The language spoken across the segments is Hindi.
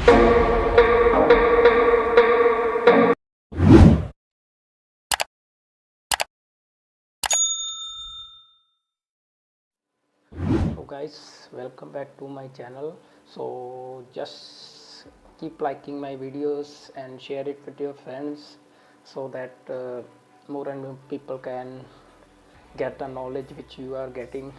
So guys, welcome back to my channel. So just keep liking my videos and share it with your friends, so that more and more people can get the knowledge which you are getting.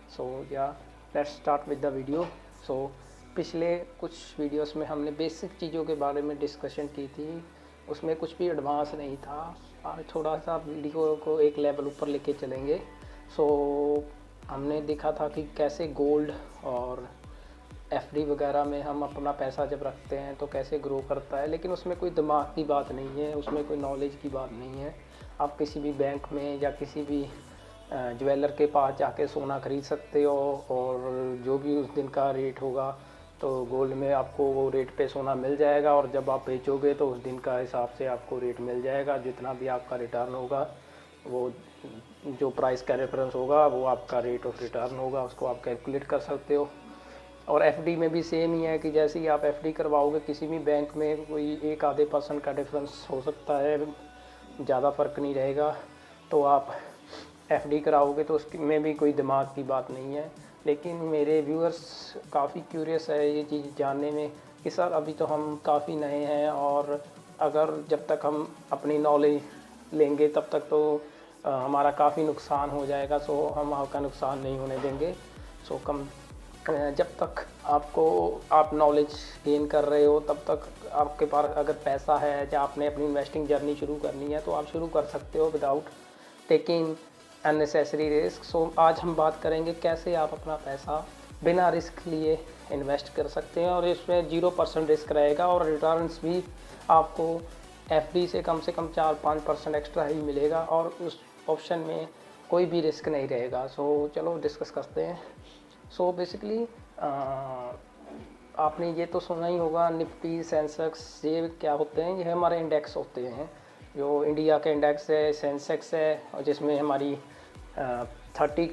So yeah, let's start with the video. So पिछले कुछ वीडियोस में हमने बेसिक चीज़ों के बारे में डिस्कशन की थी, उसमें कुछ भी एडवांस नहीं था। आज थोड़ा सा वीडियो को एक लेवल ऊपर लेके चलेंगे। सो हमने देखा था कि कैसे गोल्ड और एफडी वगैरह में हम अपना पैसा जब रखते हैं तो कैसे ग्रो करता है, लेकिन उसमें कोई दिमाग की बात नहीं है, उसमें कोई नॉलेज की बात नहीं है। आप किसी भी बैंक में या किसी भी ज्वेलर के पास जाके सोना ख़रीद सकते हो, और जो भी उस दिन का रेट होगा तो गोल्ड में आपको वो रेट पे सोना मिल जाएगा, और जब आप बेचोगे तो उस दिन का हिसाब से आपको रेट मिल जाएगा। जितना भी आपका रिटर्न होगा, वो जो प्राइस का रेफरेंस होगा वो आपका रेट ऑफ रिटर्न होगा, उसको आप कैलकुलेट कर सकते हो। और एफडी में भी सेम ही है कि जैसे ही आप एफडी करवाओगे किसी भी बैंक में, कोई एक आधे % का डिफरेंस हो सकता है, ज़्यादा फ़र्क नहीं रहेगा। तो आप एफडी कराओगे तो उसमें भी कोई दिमाग की बात नहीं है। लेकिन मेरे व्यूअर्स काफ़ी क्यूरियस है ये चीज़ जानने में कि सर अभी तो हम काफ़ी नए हैं, और अगर जब तक हम अपनी नॉलेज लेंगे तब तक तो हमारा काफ़ी नुकसान हो जाएगा। सो हम आपका नुकसान नहीं होने देंगे। सो जब तक आप नॉलेज गेन कर रहे हो तब तक आपके पास अगर पैसा है या आपने अपनी इन्वेस्टिंग जर्नी शुरू करनी है तो आप शुरू कर सकते हो विदाउट टेकिंग अननेसेसरी रिस्क। सो आज हम बात करेंगे कैसे आप अपना पैसा बिना रिस्क लिए इन्वेस्ट कर सकते हैं, और इसमें 0% रिस्क रहेगा, और रिटर्न्स भी आपको एफडी से कम 4-5% एक्स्ट्रा ही मिलेगा, और उस ऑप्शन में कोई भी रिस्क नहीं रहेगा। सो चलो डिस्कस करते हैं। सो बेसिकली आपने ये तो सुना ही होगा, निफ्टी सेंसेक्स ये क्या होते हैं? ये हमारे इंडेक्स होते हैं। जो इंडिया का इंडेक्स है सेंसेक्स है, और जिसमें हमारी 30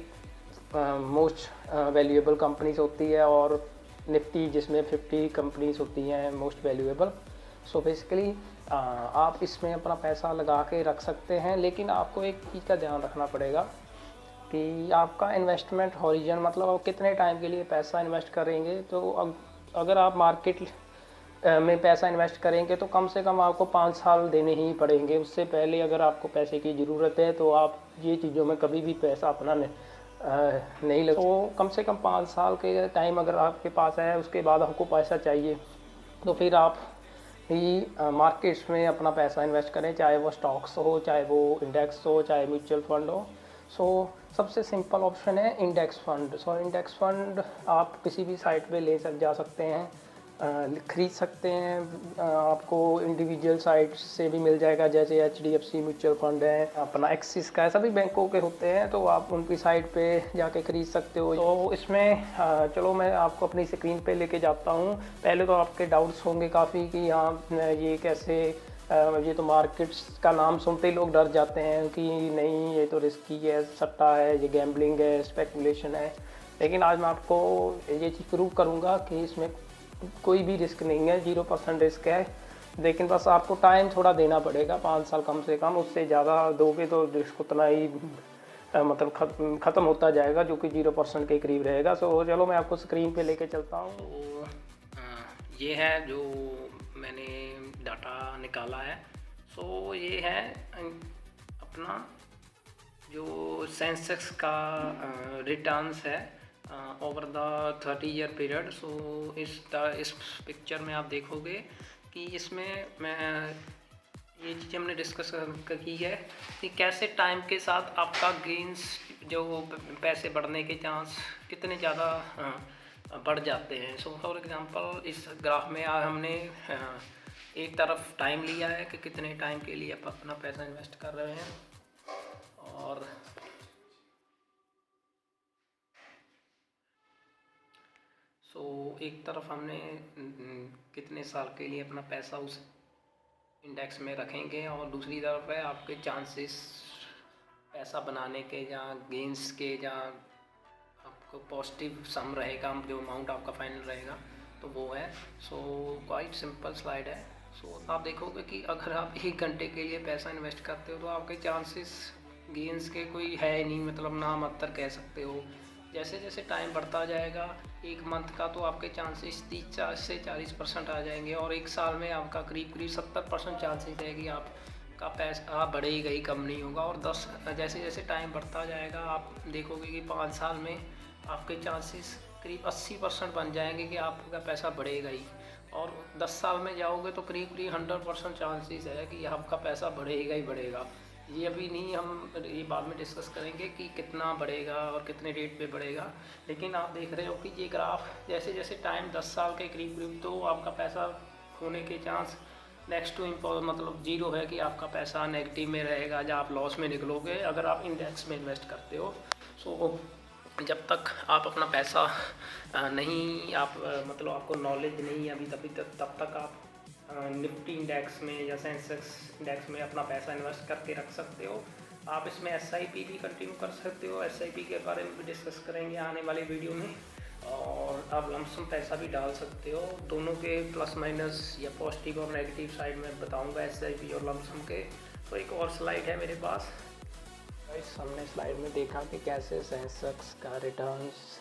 मोस्ट वैल्यूएबल कंपनीज होती है, और निफ्टी जिसमें 50 कंपनीज होती हैं मोस्ट वैल्यूएबल। सो बेसिकली आप इसमें अपना पैसा लगा के रख सकते हैं, लेकिन आपको एक चीज़ का ध्यान रखना पड़ेगा कि आपका इन्वेस्टमेंट हॉरिजन, मतलब आप कितने टाइम के लिए पैसा इन्वेस्ट करेंगे। तो अगर आप मार्केट में पैसा इन्वेस्ट करेंगे तो कम से कम आपको 5 साल देने ही पड़ेंगे। उससे पहले अगर आपको पैसे की ज़रूरत है तो आप ये चीज़ों में कभी भी पैसा अपना नहीं लगा। तो कम से कम 5 साल के टाइम अगर आपके पास है, उसके बाद आपको पैसा चाहिए, तो फिर आप ही मार्केट्स में अपना पैसा इन्वेस्ट करें, चाहे वो स्टॉक्स हो, चाहे वो इंडेक्स हो, चाहे म्यूचुअल फंड हो। सो सबसे सिंपल ऑप्शन है index fund. So index fund आप किसी भी साइट पे जा सकते हैं, ख़रीद सकते हैं। आपको इंडिविजुअल साइट से भी मिल जाएगा, जैसे HDFC म्यूचुअल फंड है, अपना एक्सिस का है, सभी बैंकों के होते हैं, तो आप उनकी साइट पे जाके ख़रीद सकते हो। तो इसमें चलो मैं आपको अपनी स्क्रीन पे लेके जाता हूँ। पहले तो आपके डाउट्स होंगे काफ़ी कि हाँ ये कैसे, ये तो मार्केट्स का नाम सुनते ही लोग डर जाते हैं कि नहीं ये तो रिस्की है, सट्टा है, ये गैम्बलिंग है, स्पेकुलेशन है। लेकिन आज मैं आपको ये चीज़ प्रूव करूँगा कि इसमें कोई भी रिस्क नहीं है, 0% रिस्क है। लेकिन बस आपको टाइम थोड़ा देना पड़ेगा, 5 साल कम से कम। उससे ज़्यादा दोगे तो रिस्क उतना ही मतलब ख़त्म होता जाएगा, जो कि 0% के करीब रहेगा। सो चलो मैं आपको स्क्रीन पे लेके चलता हूँ। तो ये है जो मैंने डाटा निकाला है। सो ये है अपना जो सेंसेक्स का रिटर्न्स है ओवर द 30 ईयर पीरियड। सो इस पिक्चर में आप देखोगे कि इसमें मैं ये चीज़ हमने डिस्कस की है कि कैसे टाइम के साथ आपका गेन्स, जो पैसे बढ़ने के चांस कितने ज़्यादा बढ़ जाते हैं। सो फॉर एग्जांपल इस ग्राफ में हमने एक तरफ टाइम लिया है कि कितने टाइम के लिए आप अपना पैसा इन्वेस्ट कर रहे हैं, और एक तरफ हमने कितने साल के लिए अपना पैसा उस इंडेक्स में रखेंगे, और दूसरी तरफ है आपके चांसेस पैसा बनाने के, जहाँ गेंस के, जहाँ आपको पॉजिटिव सम रहेगा, जो अमाउंट आपका फाइनल रहेगा तो वो है। सो क्वाइट सिंपल स्लाइड है। सो आप देखोगे कि अगर आप 1 घंटे के लिए पैसा इन्वेस्ट करते हो तो आपके चांसेस गेंस के कोई है ही नहीं, मतलब ना मत्तर कह सकते हो। जैसे जैसे टाइम बढ़ता जाएगा, 1 मंथ का तो आपके चांसेस 30 से 40% आ जाएंगे, और 1 साल में आपका करीब करीब 70% चांसेस है कि आपका पैसा बढ़ेगा ही, कम नहीं होगा। और जैसे जैसे टाइम बढ़ता जाएगा आप देखोगे कि 5 साल में आपके चांसेस करीब 80% बन जाएंगे कि आपका पैसा बढ़ेगा ही। और 10 साल में जाओगे तो करीब करीब 100% चांसेस है कि आपका पैसा बढ़ेगा ही बढ़ेगा। ये अभी नहीं, हम ये बाद में डिस्कस करेंगे कि कितना बढ़ेगा और कितने रेट पे बढ़ेगा। लेकिन आप देख रहे हो कि ये ग्राफ जैसे जैसे टाइम 10 साल के करीब करीब, तो आपका पैसा होने के चांस नेक्स्ट टू मतलब जीरो है कि आपका पैसा नेगेटिव में रहेगा या आप लॉस में निकलोगे अगर आप इंडेक्स में इन्वेस्ट करते हो। सो जब तक आप अपना पैसा नहीं आप मतलब आपको नॉलेज नहीं है अभी, तब तक आप निफ्टी इंडेक्स में या सेंसेक्स इंडेक्स में अपना पैसा इन्वेस्ट करके रख सकते हो। आप इसमें एसआईपी भी कंटिन्यू कर सकते हो, एसआईपी के बारे में भी डिस्कस करेंगे आने वाले वीडियो में। और आप लमसम पैसा भी डाल सकते हो, दोनों के प्लस माइनस या पॉजिटिव और नेगेटिव साइड में बताऊंगा एसआईपी और लमसम के। तो एक और स्लाइड है मेरे पास। इस हमने स्लाइड में देखा कि कैसे सेंसेक्स का रिटर्न्स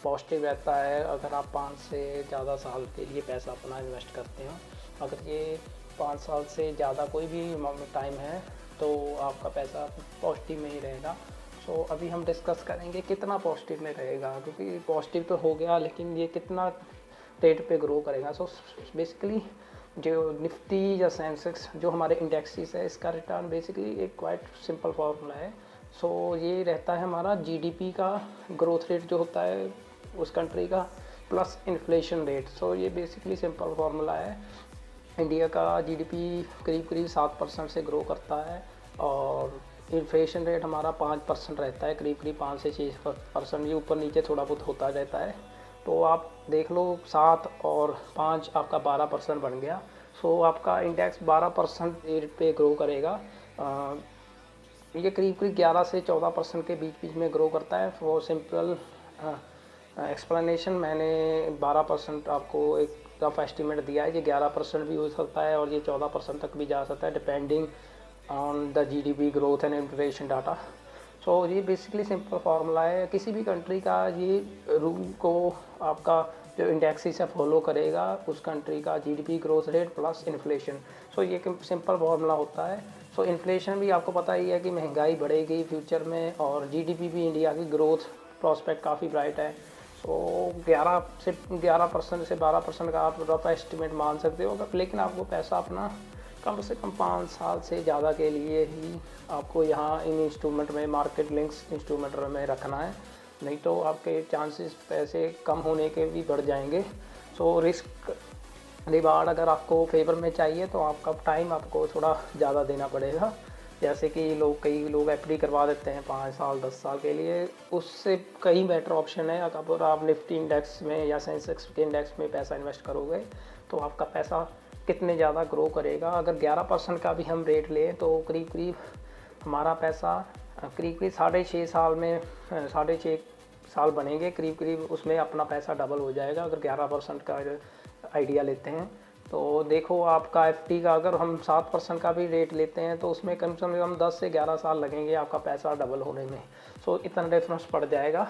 पॉजिटिव रहता है अगर आप 5 से ज़्यादा साल के लिए पैसा अपना इन्वेस्ट करते हो। अगर ये 5 साल से ज़्यादा कोई भी टाइम है तो आपका पैसा पॉजिटिव में ही रहेगा। सो अभी हम डिस्कस करेंगे कितना पॉजिटिव में रहेगा, क्योंकि पॉजिटिव तो हो गया लेकिन ये कितना रेट पे ग्रो करेगा। सो बेसिकली जो निफ्टी या सेंसेक्स जो हमारे इंडेक्सेस है, इसका रिटर्न बेसिकली एक क्वाइट सिंपल फार्मूला है। सो ये रहता है हमारा जीडीपी का ग्रोथ रेट जो होता है उस कंट्री का, प्लस इन्फ्लेशन रेट। सो ये बेसिकली सिंपल फार्मूला है। इंडिया का जीडीपी करीब करीब 7% से ग्रो करता है और इन्फ्लेशन रेट हमारा 5% रहता है, करीब करीब 5 से 6%, ये ऊपर नीचे थोड़ा बहुत होता रहता है। तो आप देख लो 7 और 5 आपका 12% बन गया। सो आपका इंडेक्स 12% रेट पे ग्रो करेगा। ये करीब करीब 11 से 14% के बीच बीच में ग्रो करता है। वो सिंपल एक्सप्लेनेशन मैंने 12% आपको एक रफ एस्टिमेट दिया है। ये 11% भी हो सकता है और ये 14% तक भी जा सकता है, depending on the GDP growth and inflation data. So ये बेसिकली सिंपल फार्मूला है। किसी भी कंट्री का ये रूल को आपका जो इंडेक्सेस है फॉलो करेगा, उस कंट्री का GDP growth rate plus inflation. So ये सिंपल फार्मूला होता है। सो इन्फ्लेशन भी आपको पता ही है कि महंगाई बढ़ेगी फ्यूचर में, और जीडीपी भी इंडिया की ग्रोथ प्रॉस्पेक्ट काफ़ी ब्राइट है। सो 11% से 12% का आप रफ एस्टिमेट मान सकते हो। लेकिन आपको पैसा अपना कम से कम 5 साल से ज़्यादा के लिए ही आपको यहाँ इन इंस्ट्रूमेंट में, मार्केट लिंक्स इंस्ट्रूमेंट में रखना है, नहीं तो आपके चांसेस पैसे कम होने के भी बढ़ जाएंगे। सो रिस्क रिवार्ड अगर आपको फेवर में चाहिए तो आपका टाइम आपको थोड़ा ज़्यादा देना पड़ेगा। जैसे कि कई लोग एफडी करवा देते हैं 5 साल 10 साल के लिए, उससे कहीं बेटर ऑप्शन है अगर आप निफ्टी इंडेक्स में या सेंसेक्स के इंडेक्स में पैसा इन्वेस्ट करोगे तो आपका पैसा कितने ज़्यादा ग्रो करेगा। अगर 11% का भी हम रेट लें तो करीब करीब हमारा पैसा करीब करीब 6.5 साल में 6.5 साल बनेंगे, करीब करीब उसमें अपना पैसा डबल हो जाएगा अगर 11% का आइडिया लेते हैं। तो देखो आपका एफडी का अगर हम 7% का भी रेट लेते हैं तो उसमें कम से कम 10 से 11 साल लगेंगे आपका पैसा डबल होने में। सो इतना डिफरेंस पड़ जाएगा।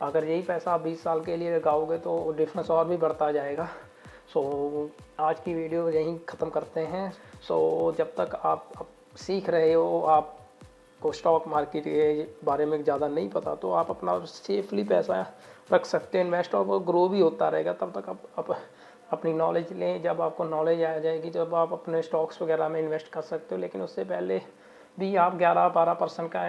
अगर यही पैसा आप 20 साल के लिए लगाओगे तो डिफरेंस और भी बढ़ता जाएगा। सो आज की वीडियो यहीं ख़त्म करते हैं। सो जब तक आप सीख रहे हो, आपको स्टॉक मार्केट के बारे में ज़्यादा नहीं पता, तो आप अपना सेफली पैसा रख सकते हैं इन्वेस्ट, और वो ग्रो भी होता रहेगा। तब तक आप अपनी नॉलेज लें। जब आपको नॉलेज आ जाएगी जब आप अपने स्टॉक्स वगैरह में इन्वेस्ट कर सकते हो, लेकिन उससे पहले भी आप 11-12% का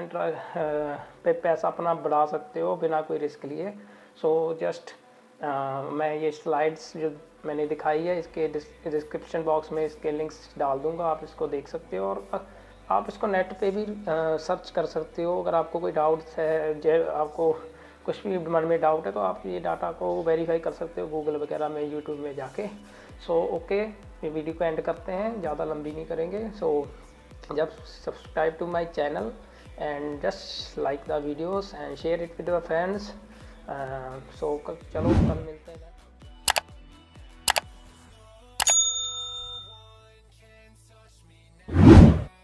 पे पैसा अपना बढ़ा सकते हो बिना कोई रिस्क लिए। सो जस्ट मैं ये स्लाइड्स जो मैंने दिखाई है इसके डिस्क्रिप्शन बॉक्स में इसके लिंक्स डाल दूंगा, आप इसको देख सकते हो। और आप इसको नेट पे भी सर्च कर सकते हो। अगर आपको कोई डाउट्स है, जो आपको कुछ भी मन में डाउट है, तो आप ये डाटा को वेरीफाई कर सकते हो गूगल वगैरह में, यूट्यूब में जाके। सो ओके, ये वीडियो को एंड करते हैं, ज़्यादा लंबी नहीं करेंगे। सो जब subscribe to my channel and just like the videos and share it with your friends. So चलो कल मिलते हैं।